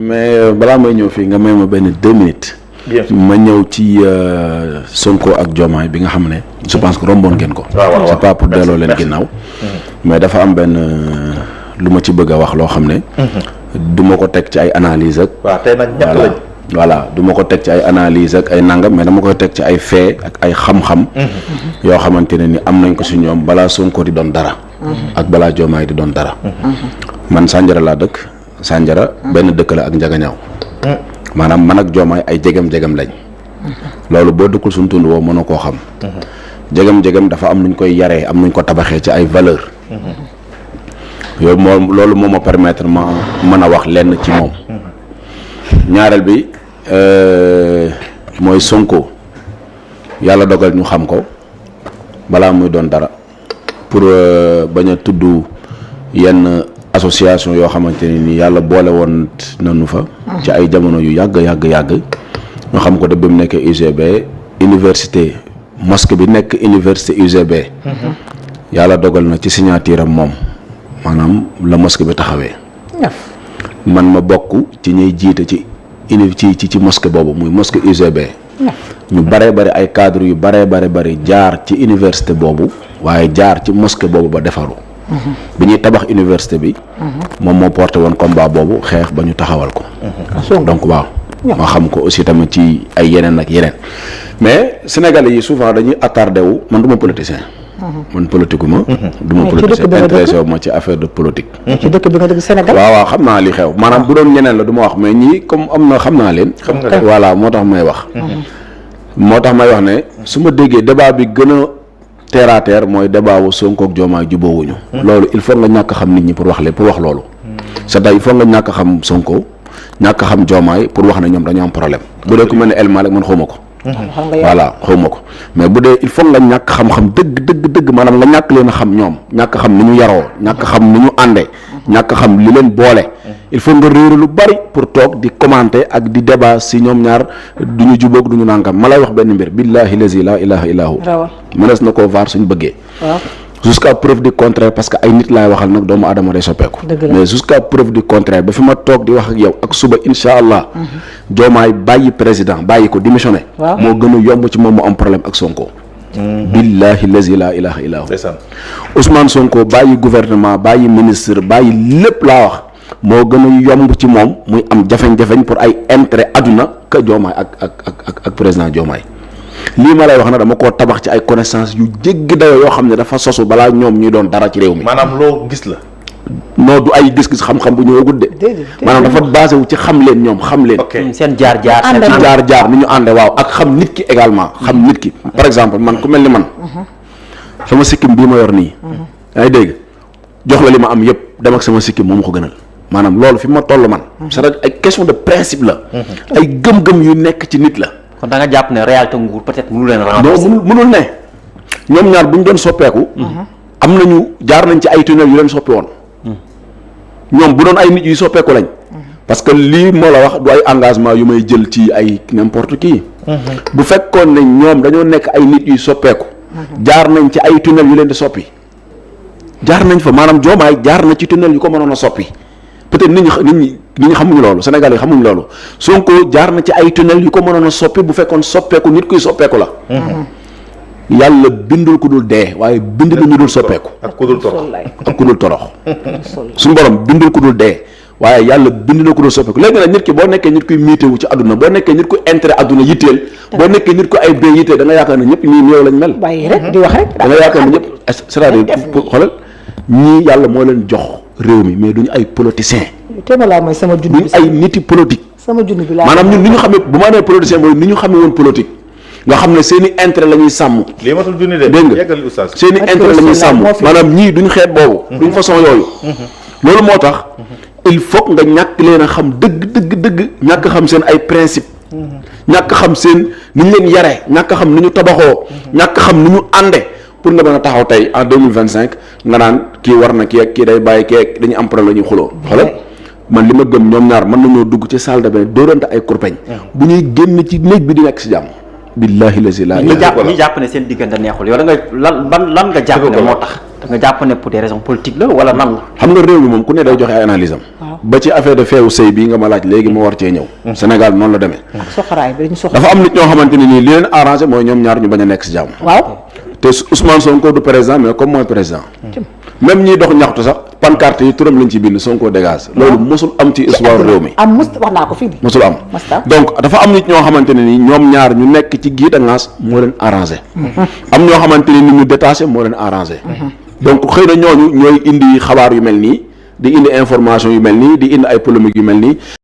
mais balaa may ñëw fii nga may ma benn 2 minutes. ma ñëw ci Sonko ak Diomaye bi nga xam ne. je pense que romboon ngeen ko. c'est pas pour delloo leen ginnaaw. mais dafa am benn lu ma ci bëgg a wax loo xam ne. du ma ko teg ci ay analyse ak. waaw tey nag ñett lañ. voilà du ma ko teg ci ay analyse ak ay nangam mais dama koy teg ci ay fait ak ay xam-xam. yoo xamante ne ni am nañ ko si ñoom balaa Sonko di doon dara. ak balaa Diomaye di doon dara. man Sandiara laa dëkk. Sandiara benn dëkk la ak Njagañaaw. maanaam man ak Diomaye ay jegem-jegem lañ. loolu boo dëkkul suñu tund woo mënoo koo xam. jegem-jegem dafa am nuñ koy yaree am nuñ ko tabaxee ci ay valeur yooyu moom loolu moo ma permettre ma mën a wax lenn ci moom. ñaareel bi mooy Sonko yàlla dogal ñu xam ko balaa muy doon dara pour bañ a tudd yenn association yoo xamante ne ni yàlla boole woon nañu fa. ci ay jamono yu yàgg ñu xam ko de bi mu nekkee UGB université mosquée bi nekk université UGB. yàlla dogal na ci signature am moom maanaam la mosquée bi taxawee. man ma bokk ci ñuy jiite ci mosquée boobu muy mosquée UGB. ñu baree bari ay cadre yu baree bari jaar ci université boobu waaye jaar ci mosquée boobu ba defaru bi ñuy tabax université bi. moom moo porté woon combat boobu xeex ba ñu taxawal ko. donc waaw. ma xam ko aussi tamit ci ay yeneen ak yeneen. mais Sénégalais yi souvent dañuy attardé wu man du ma politicien. man politique ma. du ma politicien intéressé wu ma ci affaire de politique. ci dëkk bi nga dëkk Sénégal. waaw xam naa li xew maanaam bu doon ñeneen la du ma wax mais ñii comme am na xam naa leen. xam nga voilà moo tax may wax. moo tax may wax ne su ma déggee débat bi gën a terre à terre mooy débat wu Sonko ak Diomaye jubóowuñu. loolu il faut nga ñàkk xam nit ñi pour wax loolu. c'est-à-dire il faut nga ñàkk xam Sonko ñàkk xam Diomaye pour wax ne ñoom dañoo am problème. bu dee ku mel ne El Malick man xawma ko. voilà xawma ko mais bu dee il faut nga ñàkk xam-xam dëgg maanaam nga ñàkk leen a xam ñoom ñàkk xam ni ñu yaroo ñàkk xam ni ñu àndee ñàkk xam li leen boole il faut nga réere lu bari pour toog di commenter ak di débat si ñoom ñaar du ñu jubóog du ñu nangam ma lay wax benn mbir billahi lazi la ilaha illa hu mënees na koo vaar suñ bëggee jusqu'à preuve du contraire parce que ay nit laay waxal nag doomu aadama day soppeeku mais jusqu'à preuve du contraire ba fi ma toog di wax ak yow ak suba insha allah Diomaye bàyyi président bàyyi ko démissionné moo gën a yomb ci moom mu am problème ak Sonko billahi lazi la ilaha illa hu Ousmane Sonko bàyyi gouvernement bàyyi ministre bàyyi lépp laa wax moo gën a yomb ci moom muy am jafeñ-jafeñ pour ay intérêt adduna que Diomaye ak président Diomaye lii ma lay wax na dama koo tabax ci ay connaissance yu jéggi dayoo yoo xam ne dafa sosu balaa ñoom ñuy doon dara ci réew mi. maanaam loo gis la. non du ay gis-gis xam-xam bu ñëwagul de. maanaam dafa basé wu ci xam leen ñoom xam leen. seen jaar-jaar ni ñu ànde waaw ak xam nit ki également xam nit ki. par exemple man ku mel ni man. sama sikkim bii ma yor nii. yaa ngi dégg jox la li ma am yëpp dem ak sama sikkim moom ko gënal. maanaam loolu fi ma toll man. c'est ay question de principe la. ay gëm-gëm yu nekk ci nit la. kon da nga jàpp ne réalité nguur peut-être mënu leen renforcer. non mënul ne ñoom ñaar bu ñu doon soppeeku. am nañu jaar nañ ci ay tunnel yu leen soppi woon. ñoom bu doon ay nit yu soppeeku lañ. parce que lii moo la wax du ay engagement yu may jël ci ay n'importe qui. bu fekkoon ne ñoom dañoo nekk ay nit yu soppeeku. jaar nañ ci ay tunnel yu leen di soppi. jaar nañ fa maanaam Diomaye jaar na ci tunnel yu ko mënoon a soppi peut-être nit ñi xamuñu loolu Sénégal yi xamuñu loolu Sonko jaar na ci ay tunnel yu ko mënoon a soppi bu fekkoon soppeeku nit kuy soppeeku la. yàlla bindul ku dul dee waaye bind na ñu dul soppeeku. ak ku dul torox suñu borom bindul ku dul dee waaye yàlla bind na ku dul soppeeku léegi nag nit ki boo nekkee nit kuy miitewu ci àdduna boo nekkee nit ku intérêt àdduna yitteel boo nekkee nit ku ay bee yitteel da nga yaakaar ne ñëpp nii yow lañ mel. bàyyi rek di wax rek. da nga yaakaar ne ñëpp c'est-à-dire xoolal ñii yàlla moo leen jox réew mi mais duñu ay politiciens. te ma laa mooy sama junni bi duñu ay niti politique. sama junni bi laa maanaam ñun ni ñu xamee bu ma nee politicien mooy ni ñu xamee woon politique nga xam ne seen i intérêt la ñuy sàmm. lii matul junni de. dégg nga seen i intérêt la ñuy sàmm maanaam ñii duñu xeet boobu. duñu façon yooyu. loolu moo tax il faut nga ñàkk leen a xam dëgg ñàkk xam seen ay principe. ñàkk xam seen ni ñu leen yaree ñàkk xam ni ñu tabaxoo. ñàkk xam ni ñu ànde pour nga mën a taxaw tey en 2025 nga naan kii war na kii ak kii day bàyyi kii ak dañuy am problème la ñuy xuloo xoolal man li ma gëm ñoom ñaar mën nañoo dugg ci salle de bain dóorante ay kurpeñ bu ñuy génn ci néeg bi di nekk si jàmm billahi la si laa ñi jàpp ne seen diggante neexul yow da nga lan nga jàpp ne moo tax da nga jàpp ne pour des raisons politiques la wala lan la. xam nga réew mi moom ku ne day joxe ay analyse am ba ci affaire de feewu sëy bii nga ma laaj léegi mu war cee ñëw Sénégal noonu la demee ak soxoraay bi dañu soxor. dafa am nit ñoo xamante ne nii li leen arrangé mooy ñoom ñaar ñu bañ a nekk si jàmm waaw. te Ousmane Sonko du président mais comme mooy président même ñiy dox ñaxtu sax pancarte yi turam lañ ci bind Sonko dégage loolu mosul am ci histoire réew mi am wax naa ko fii bi. mosul am Masta. donc dafa am nit ñoo xamante ne ni ñoom ñaar ñu nekk ci giit ak ngaas moo leen arrangé am ñoo xamante ne ni ñu détaché moo leen arrangé donc xëy na ñooñu ñooy indi xabaar yu mel nii di indi information yu mel nii di indi ay polémique yu mel nii